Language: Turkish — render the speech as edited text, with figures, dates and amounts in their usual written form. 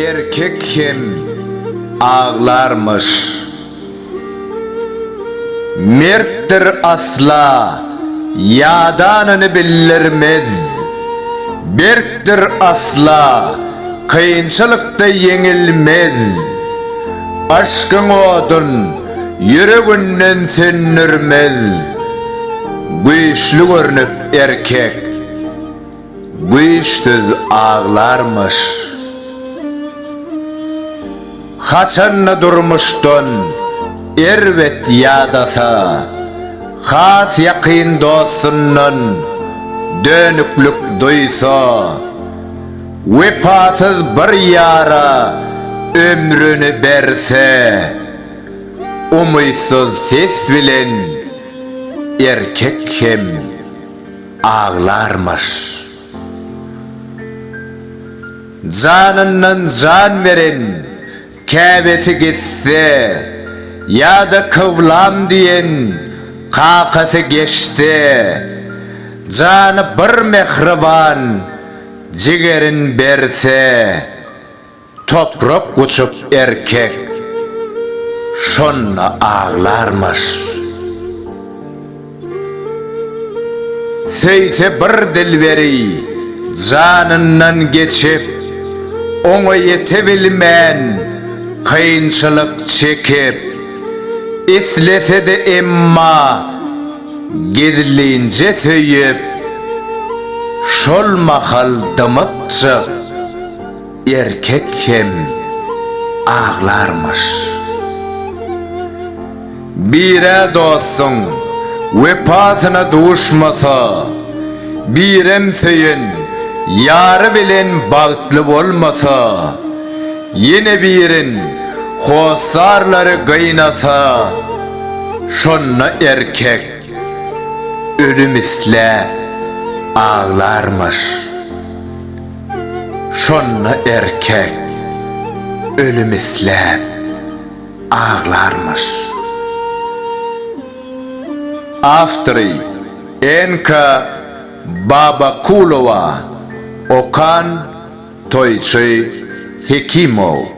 erkek hem ağlarmış. Merttir asla, yadanını bilirmez. Berktir asla, kıyınçılıkta yenilmez. Aşkın odun, yüreğinden sönürmez. Güçlü görünüp erkek, güçsüz ağlarmış. Haçanla durmuştun, ervet yadasa, has yakın dostunun dönüklük duysa, vefasız bir yara ömrünü berse, umuysuz ses bilen erkek hem ağlarmış. Canından can veren kâbesi geçse, ya da kıvlam diyen kakası geçti. Canı bir mehriban cigerin berse, toprak uçup erkek şonna ağlarmış. Söyse bir dilveri canından geçip, onu yetebilmen kıyınçılık çekip, islese de emma gizlince söyüp, şol mahal dımıkçı erkek hem ağlarmış. Bire dostun vefasına duşmasa, birem söyün yarı bilen bağıtlı olmasa, yine birin hosarları kıynasa, şonna erkek ölüm isle ağlarmış. Şonna erkek ölüm isle ağlarmış. Avtori Enka Babakulova, Okan Toychoy Hekimov.